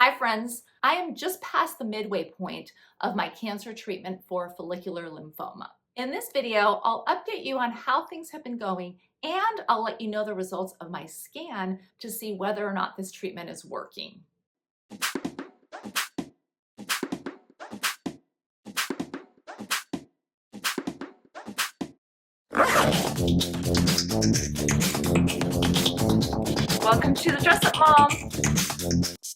Hi friends, I am just past the midway point of my cancer treatment for follicular lymphoma. In this video, I'll update you on how things have been going and I'll let you know the results of my scan to see whether or not this treatment is working. Welcome to the Dress Up Mom.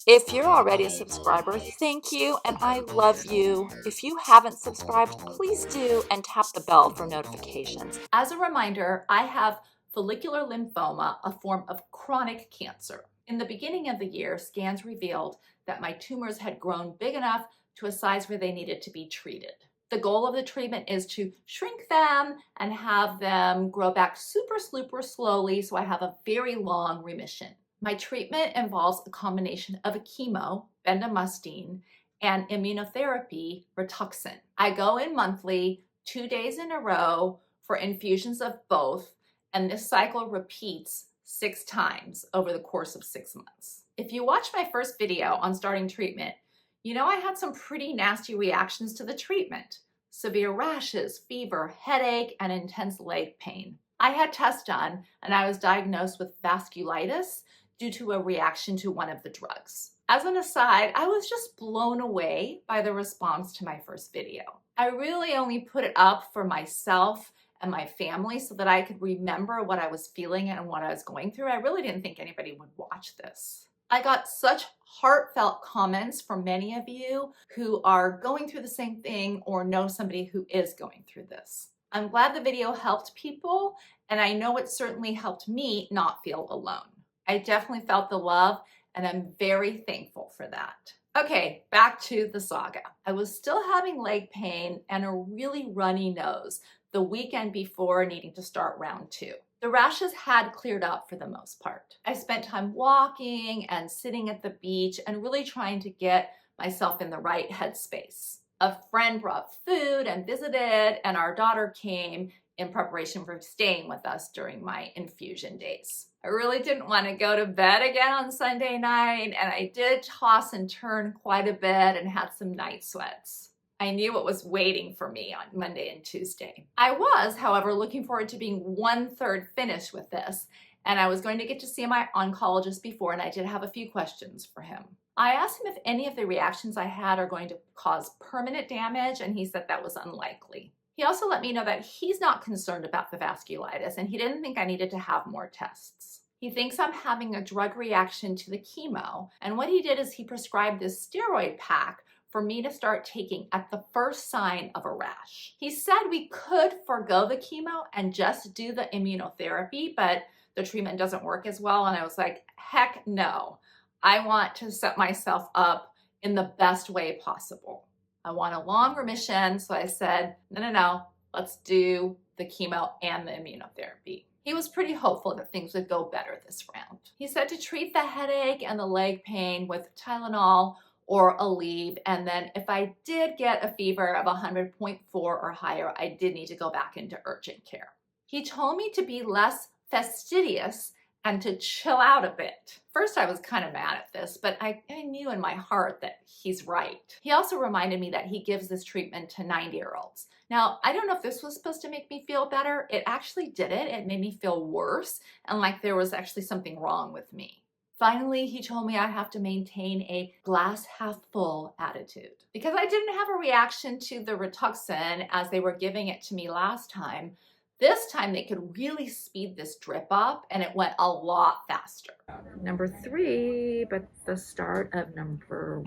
If you're already a subscriber, thank you and I love you. If you haven't subscribed, please do and tap the bell for notifications. As a reminder, I have follicular lymphoma, a form of chronic cancer. In the beginning of the year, scans revealed that my tumors had grown big enough to a size where they needed to be treated. The goal of the treatment is to shrink them and have them grow back super slowly so I have a very long remission. My treatment involves a combination of a chemo, bendamustine, and immunotherapy, Rituxan. I go in monthly, 2 days in a row for infusions of both, and this cycle repeats 6 times over the course of 6 months. If you watched my first video on starting treatment, you know I had some pretty nasty reactions to the treatment. Severe rashes, fever, headache, and intense leg pain. I had tests done and I was diagnosed with vasculitis due to a reaction to one of the drugs. As an aside, I was just blown away by the response to my first video. I really only put it up for myself and my family so that I could remember what I was feeling and what I was going through. I really didn't think anybody would watch this. I got such heartfelt comments from many of you who are going through the same thing or know somebody who is going through this. I'm glad the video helped people, and I know it certainly helped me not feel alone. I definitely felt the love, and I'm very thankful for that. Okay, back to the saga. I was still having leg pain and a really runny nose the weekend before needing to start round 2. The rashes had cleared up for the most part. I spent time walking and sitting at the beach and really trying to get myself in the right headspace. A friend brought food and visited, and our daughter came in preparation for staying with us during my infusion days. I really didn't want to go to bed again on Sunday night, and I did toss and turn quite a bit and had some night sweats. I knew what was waiting for me on Monday and Tuesday. I was, however, looking forward to being 1/3 finished with this, and I was going to get to see my oncologist before, and I did have a few questions for him. I asked him if any of the reactions I had are going to cause permanent damage, and he said that was unlikely. He also let me know that he's not concerned about the vasculitis, and he didn't think I needed to have more tests. He thinks I'm having a drug reaction to the chemo, and what he did is he prescribed this steroid pack for me to start taking at the first sign of a rash. He said we could forego the chemo and just do the immunotherapy, but the treatment doesn't work as well. And I was like, heck no. I want to set myself up in the best way possible. I want a long remission. So I said, no, let's do the chemo and the immunotherapy. He was pretty hopeful that things would go better this round. He said to treat the headache and the leg pain with Tylenol or Aleve, and then if I did get a fever of 100.4 or higher, I did need to go back into urgent care. He told me to be less fastidious and to chill out a bit. First, I was kind of mad at this, but I knew in my heart that he's right. He also reminded me that he gives this treatment to 90-year-olds. Now, I don't know if this was supposed to make me feel better. It actually didn't. It made me feel worse and like there was actually something wrong with me. Finally, he told me I have to maintain a glass half full attitude. Because I didn't have a reaction to the Rituxan as they were giving it to me last time, this time they could really speed this drip up and it went a lot faster. Number 3, but the start of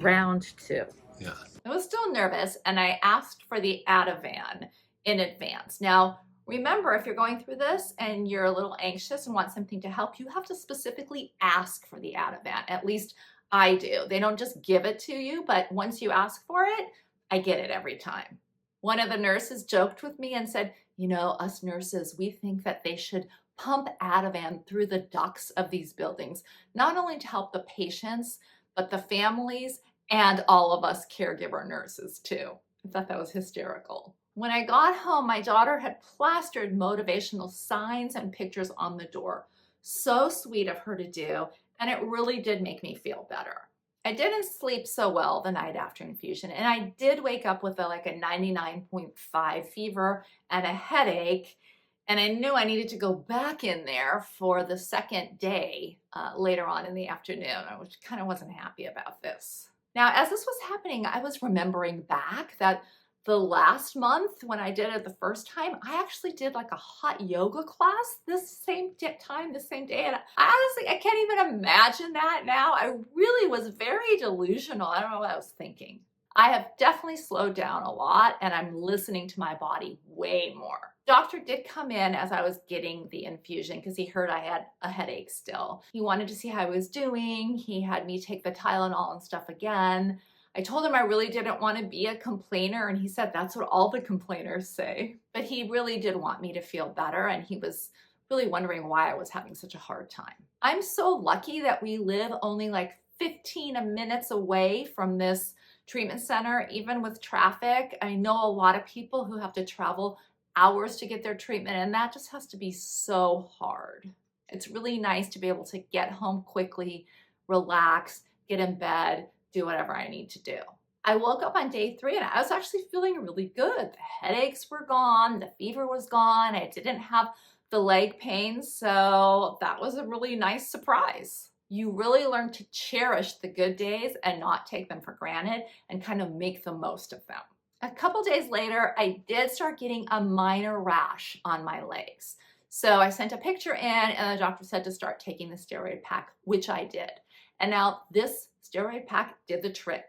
round 2. Yeah. I was still nervous and I asked for the Ativan in advance. Now, remember, if you're going through this and you're a little anxious and want something to help, you have to specifically ask for the Ativan. At least I do. They don't just give it to you, but once you ask for it, I get it every time. One of the nurses joked with me and said, you know, us nurses, we think that they should pump Ativan through the ducts of these buildings, not only to help the patients, but the families and all of us caregiver nurses too. I thought that was hysterical. When I got home, my daughter had plastered motivational signs and pictures on the door. So sweet of her to do, and it really did make me feel better. I didn't sleep so well the night after infusion, and I did wake up with like a 99.5 fever and a headache, and I knew I needed to go back in there for the second day later on in the afternoon. I kind of wasn't happy about this. Now, as this was happening, I was remembering back that the last month when I did it the first time, I actually did like a hot yoga class this same time, the same day. And honestly, I can't even imagine that now. I really was very delusional. I don't know what I was thinking. I have definitely slowed down a lot, and I'm listening to my body way more. Doctor did come in as I was getting the infusion because he heard I had a headache still. He wanted to see how I was doing. He had me take the Tylenol and stuff again. I told him I really didn't want to be a complainer, and he said that's what all the complainers say. But he really did want me to feel better, and he was really wondering why I was having such a hard time. I'm so lucky that we live only like 15 minutes away from this treatment center, even with traffic. I know a lot of people who have to travel hours to get their treatment, and that just has to be so hard. It's really nice to be able to get home quickly, relax, get in bed, do whatever I need to do. I woke up on day 3 and I was actually feeling really good. The headaches were gone, the fever was gone, I didn't have the leg pain, so that was a really nice surprise. You really learn to cherish the good days and not take them for granted and kind of make the most of them. A couple days later, I did start getting a minor rash on my legs. So I sent a picture in and the doctor said to start taking the steroid pack, which I did. And now this steroid pack did the trick.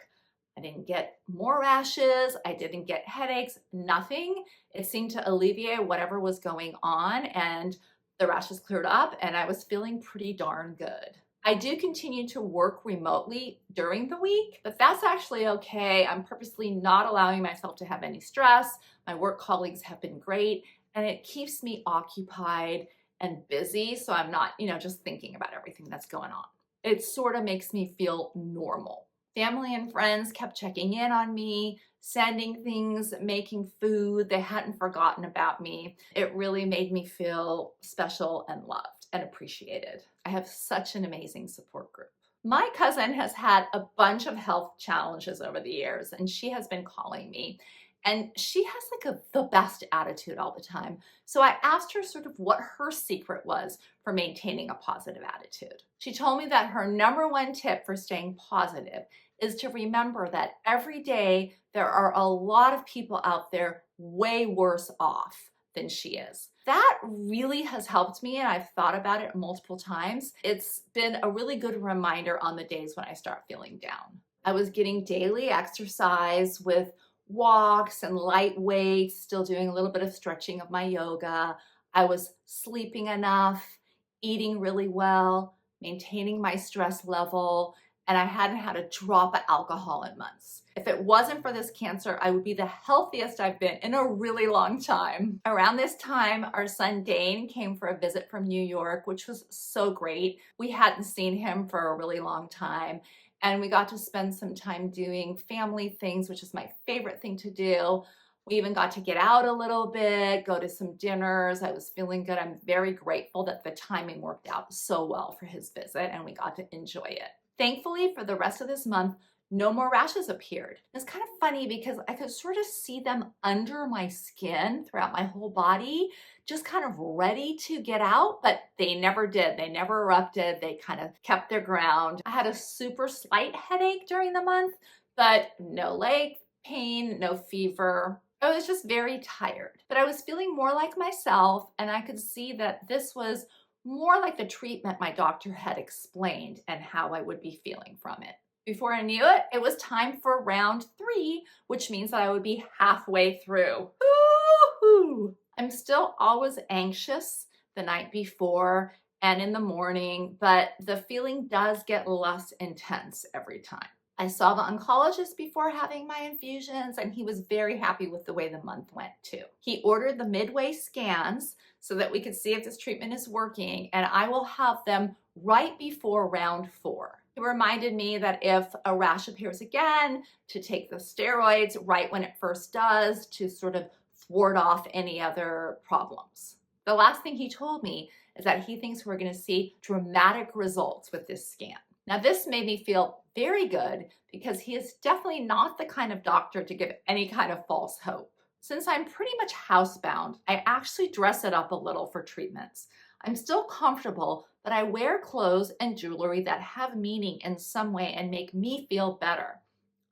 I didn't get more rashes, I didn't get headaches, nothing. It seemed to alleviate whatever was going on, and the rashes cleared up and I was feeling pretty darn good. I do continue to work remotely during the week, but that's actually okay. I'm purposely not allowing myself to have any stress. My work colleagues have been great, and it keeps me occupied and busy, so I'm not, just thinking about everything that's going on. It sort of makes me feel normal. Family and friends kept checking in on me, sending things, making food. They hadn't forgotten about me. It really made me feel special and loved and appreciated. I have such an amazing support group. My cousin has had a bunch of health challenges over the years, and she has been calling me. And she has like the best attitude all the time. So I asked her sort of what her secret was for maintaining a positive attitude. She told me that her #1 tip for staying positive is to remember that every day there are a lot of people out there way worse off than she is. That really has helped me, and I've thought about it multiple times. It's been a really good reminder on the days when I start feeling down. I was getting daily exercise with walks and light weights, still doing a little bit of stretching of my yoga. I was sleeping enough, eating really well, maintaining my stress level, and I hadn't had a drop of alcohol in months. If it wasn't for this cancer, I would be the healthiest I've been in a really long time. Around this time, our son Dane came for a visit from New York, which was so great. We hadn't seen him for a really long time, and we got to spend some time doing family things, which is my favorite thing to do. We even got to get out a little bit, go to some dinners. I was feeling good. I'm very grateful that the timing worked out so well for his visit and we got to enjoy it. Thankfully, for the rest of this month, no more rashes appeared. It's kind of funny because I could sort of see them under my skin throughout my whole body, just kind of ready to get out, but they never did. They never erupted. They kind of kept their ground. I had a super slight headache during the month, but no leg pain, no fever. I was just very tired, but I was feeling more like myself, and I could see that this was more like the treatment my doctor had explained and how I would be feeling from it. Before I knew it, it was time for round 3, which means that I would be halfway through. Woo-hoo! I'm still always anxious the night before and in the morning, but the feeling does get less intense every time. I saw the oncologist before having my infusions, and he was very happy with the way the month went too. He ordered the midway scans so that we could see if this treatment is working, and I will have them right before round 4. He reminded me that if a rash appears again, to take the steroids right when it first does to sort of thwart off any other problems. The last thing he told me is that he thinks we're going to see dramatic results with this scan. Now, this made me feel very good because he is definitely not the kind of doctor to give any kind of false hope. Since I'm pretty much housebound, I actually dress it up a little for treatments. I'm still comfortable, but I wear clothes and jewelry that have meaning in some way and make me feel better.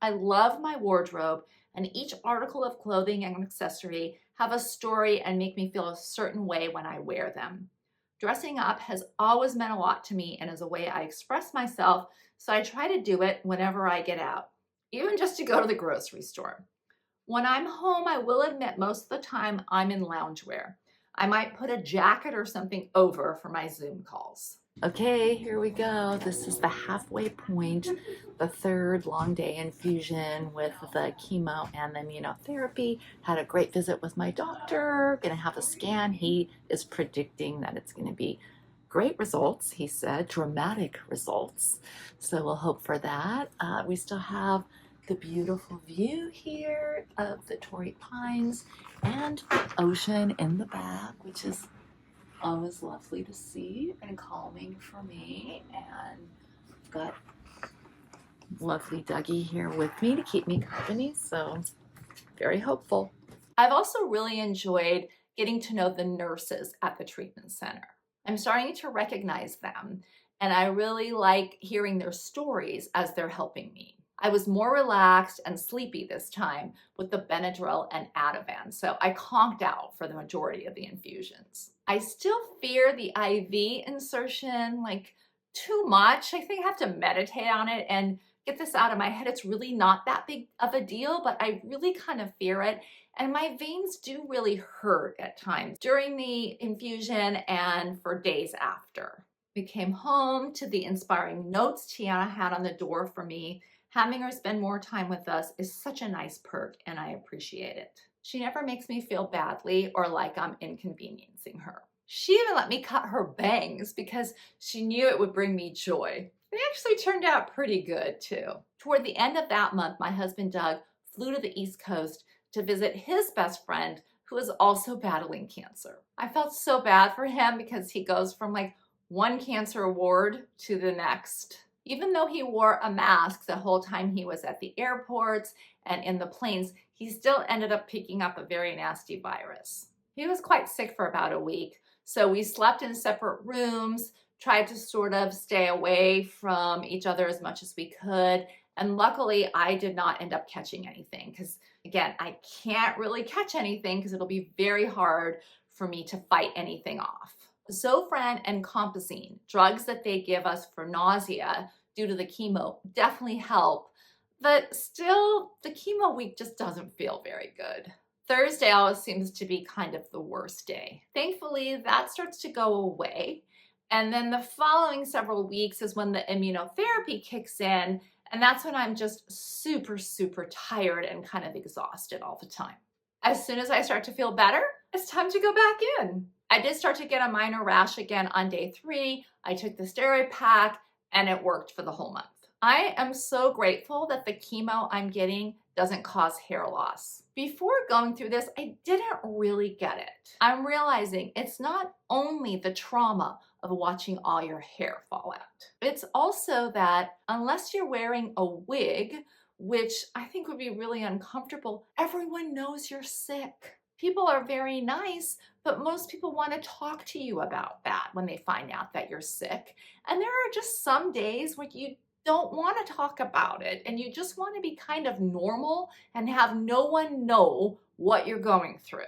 I love my wardrobe, and each article of clothing and accessory have a story and make me feel a certain way when I wear them. Dressing up has always meant a lot to me and is a way I express myself, so I try to do it whenever I get out, even just to go to the grocery store. When I'm home, I will admit most of the time I'm in loungewear. I might put a jacket or something over for my Zoom calls. Okay, here we go. This is the halfway point, the third long day infusion with the chemo and the immunotherapy. Had a great visit with my doctor, gonna have a scan. He is predicting that it's gonna be great results, he said, dramatic results. So we'll hope for that. We still have the beautiful view here of the Torrey Pines and the ocean in the back, which is always lovely to see and calming for me. And I've got lovely Dougie here with me to keep me company, so very hopeful. I've also really enjoyed getting to know the nurses at the treatment center. I'm starting to recognize them, and I really like hearing their stories as they're helping me. I was more relaxed and sleepy this time with the Benadryl and Ativan, so I conked out for the majority of the infusions. I still fear the IV insertion like too much. I think I have to meditate on it and get this out of my head. It's really not that big of a deal, but I really kind of fear it. And my veins do really hurt at times during the infusion and for days after. We came home to the inspiring notes Tiana had on the door for me. Having her spend more time with us is such a nice perk, and I appreciate it. She never makes me feel badly or like I'm inconveniencing her. She even let me cut her bangs because she knew it would bring me joy. They actually turned out pretty good too. Toward the end of that month, my husband Doug flew to the East Coast to visit his best friend who is also battling cancer. I felt so bad for him because he goes from like one cancer ward to the next. Even though he wore a mask the whole time he was at the airports and in the planes, he still ended up picking up a very nasty virus. He was quite sick for about a week, so we slept in separate rooms, tried to sort of stay away from each other as much as we could, and luckily I did not end up catching anything because, again, I can't really catch anything because it'll be very hard for me to fight anything off. Zofran and Compazine, drugs that they give us for nausea due to the chemo, definitely help, but still the chemo week just doesn't feel very good. Thursday always seems to be kind of the worst day. Thankfully, that starts to go away, and then the following several weeks is when the immunotherapy kicks in, and that's when I'm just super tired and kind of exhausted all the time. As soon as I start to feel better, it's time to go back in. I did start to get a minor rash again on day 3. I took the steroid pack and it worked for the whole month. I am so grateful that the chemo I'm getting doesn't cause hair loss. Before going through this, I didn't really get it. I'm realizing it's not only the trauma of watching all your hair fall out. It's also that unless you're wearing a wig, which I think would be really uncomfortable, everyone knows you're sick. People are very nice, but most people want to talk to you about that when they find out that you're sick. And there are just some days where you don't want to talk about it and you just want to be kind of normal and have no one know what you're going through.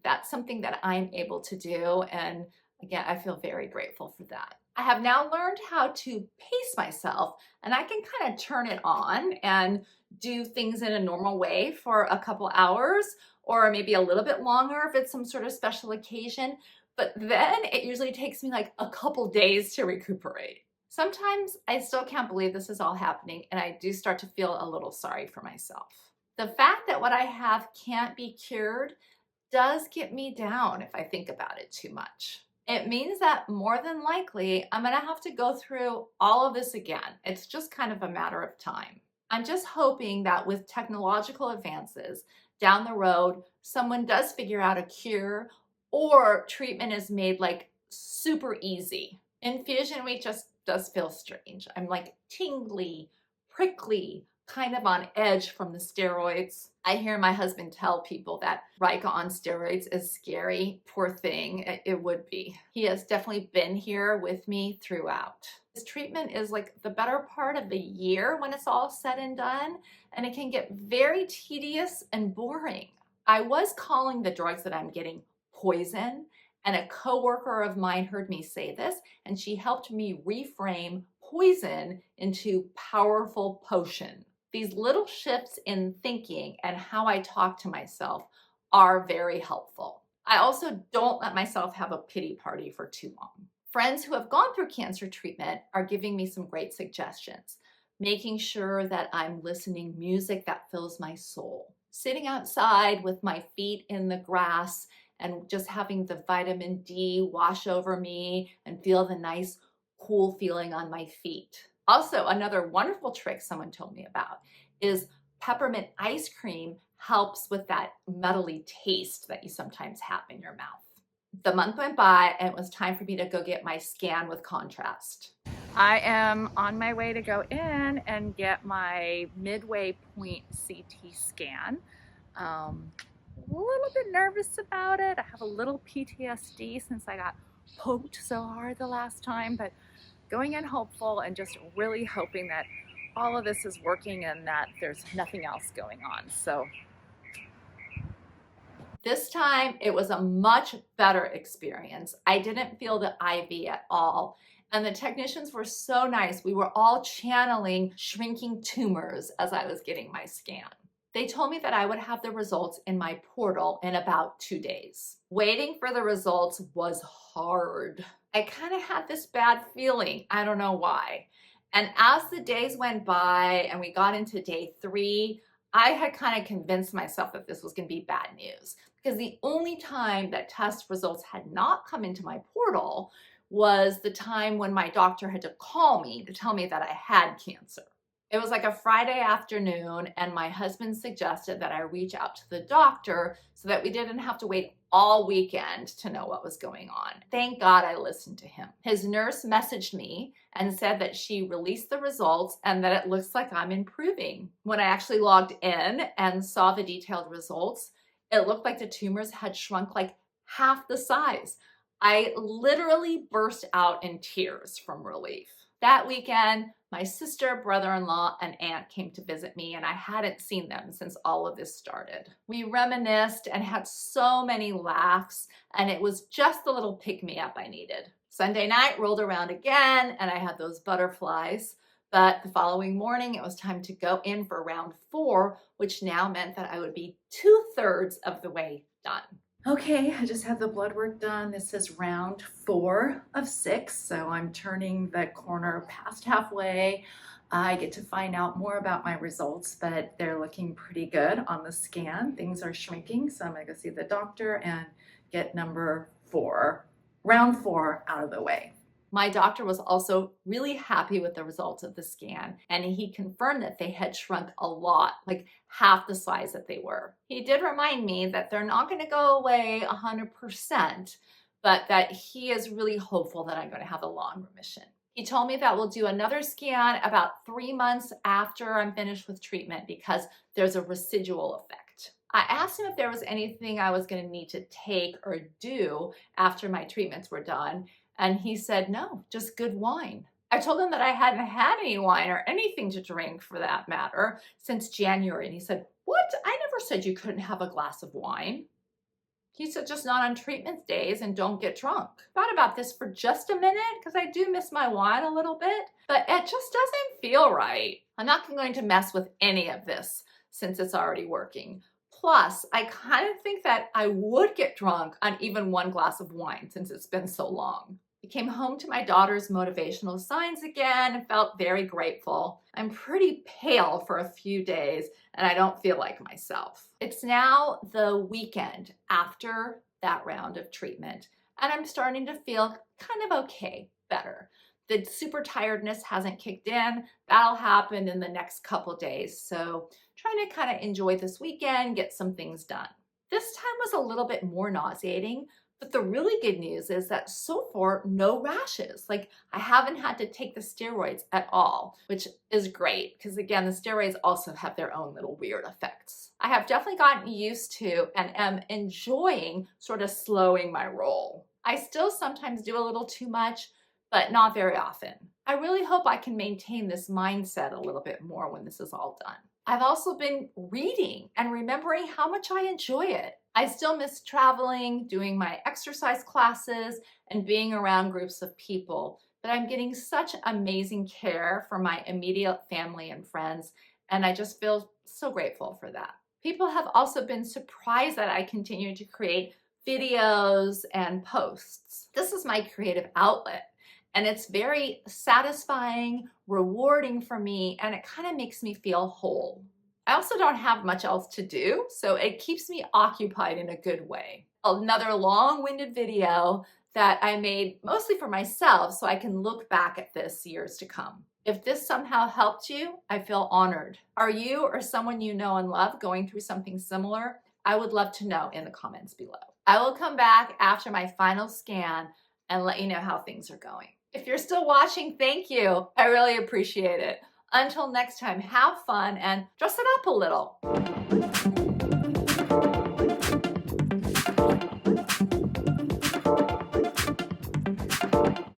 That's something that I'm able to do, and again, I feel very grateful for that. I have now learned how to pace myself, and I can kind of turn it on and do things in a normal way for a couple hours, or maybe a little bit longer if it's some sort of special occasion. But then it usually takes me like a couple days to recuperate. Sometimes I still can't believe this is all happening, and I do start to feel a little sorry for myself. The fact that what I have can't be cured does get me down if I think about it too much. It means that more than likely, I'm gonna have to go through all of this again. It's just kind of a matter of time. I'm just hoping that with technological advances down the road, someone does figure out a cure or treatment is made like super easy. Infusion week just does feel strange. I'm like tingly, prickly, kind of on edge from the steroids. I hear my husband tell people that Rajka on steroids is scary. Poor thing, it would be. He has definitely been here with me throughout. This treatment is like the better part of a year when it's all said and done, and it can get very tedious and boring. I was calling the drugs that I'm getting poison, and a coworker of mine heard me say this, and she helped me reframe poison into powerful potion. These little shifts in thinking and how I talk to myself are very helpful. I also don't let myself have a pity party for too long. Friends who have gone through cancer treatment are giving me some great suggestions, making sure that I'm listening music that fills my soul, sitting outside with my feet in the grass and just having the vitamin D wash over me and feel the nice cool feeling on my feet. Also, another wonderful trick someone told me about is peppermint ice cream helps with that metally taste that you sometimes have in your mouth. The month went by and it was time for me to go get my scan with contrast. I am on my way to go in and get my midway point CT scan. A little bit nervous about it. I have a little PTSD since I got poked so hard the last time, but going in hopeful and just really hoping that all of this is working and that there's nothing else going on. So this time it was a much better experience. I didn't feel the IV at all. And the technicians were so nice. We were all channeling shrinking tumors as I was getting my scan. They told me that I would have the results in my portal in about 2 days. Waiting for the results was hard. I kind of had this bad feeling. I don't know why. And as the days went by and we got into day 3, I had kind of convinced myself that this was going to be bad news, because the only time that test results had not come into my portal was the time when my doctor had to call me to tell me that I had cancer. It was like a Friday afternoon, and my husband suggested that I reach out to the doctor so that we didn't have to wait all weekend to know what was going on. Thank God I listened to him. His nurse messaged me and said that she released the results and that it looks like I'm improving. When I actually logged in and saw the detailed results, it looked like the tumors had shrunk like half the size. I literally burst out in tears from relief. That weekend, my sister, brother-in-law, and aunt came to visit me, and I hadn't seen them since all of this started. We reminisced and had so many laughs, and it was just the little pick-me-up I needed. Sunday night rolled around again, and I had those butterflies, but the following morning, it was time to go in for round 4, which now meant that I would be 2/3 of the way done. Okay, I just had the blood work done. This is round 4 of 6, so I'm turning the corner past halfway. I get to find out more about my results, but they're looking pretty good on the scan. Things are shrinking, so I'm gonna go see the doctor and get number 4, round 4 out of the way. My doctor was also really happy with the results of the scan, and he confirmed that they had shrunk a lot, like half the size that they were. He did remind me that they're not going to go away 100%, but that he is really hopeful that I'm going to have a long remission. He told me that we'll do another scan about 3 months after I'm finished with treatment because there's a residual effect. I asked him if there was anything I was going to need to take or do after my treatments were done, and he said, no, just good wine. I told him that I hadn't had any wine or anything to drink for that matter since January. And he said, what? I never said you couldn't have a glass of wine. He said, just not on treatment days and don't get drunk. Thought about this for just a minute because I do miss my wine a little bit, but it just doesn't feel right. I'm not going to mess with any of this since it's already working. Plus, I kind of think that I would get drunk on even 1 glass of wine since it's been so long. I came home to my daughter's motivational signs again and felt very grateful. I'm pretty pale for a few days and I don't feel like myself. It's now the weekend after that round of treatment and I'm starting to feel kind of okay, better. The super tiredness hasn't kicked in. That'll happen in the next couple days. So trying to kind of enjoy this weekend, get some things done. This time was a little bit more nauseating, But the really good news is that so far, no rashes. Like, I haven't had to take the steroids at all, which is great because, again, the steroids also have their own little weird effects. I have definitely gotten used to and am enjoying sort of slowing my roll. I still sometimes do a little too much, but not very often. I really hope I can maintain this mindset a little bit more when this is all done. I've also been reading and remembering how much I enjoy it. I still miss traveling, doing my exercise classes, and being around groups of people, but I'm getting such amazing care from my immediate family and friends, and I just feel so grateful for that. People have also been surprised that I continue to create videos and posts. This is my creative outlet, and it's very satisfying, rewarding for me, and it kind of makes me feel whole. I also don't have much else to do, so it keeps me occupied in a good way. Another long-winded video that I made mostly for myself so I can look back at this years to come. If this somehow helped you, I feel honored. Are you or someone you know and love going through something similar? I would love to know in the comments below. I will come back after my final scan and let you know how things are going. If you're still watching, thank you. I really appreciate it. Until next time, have fun and dress it up a little.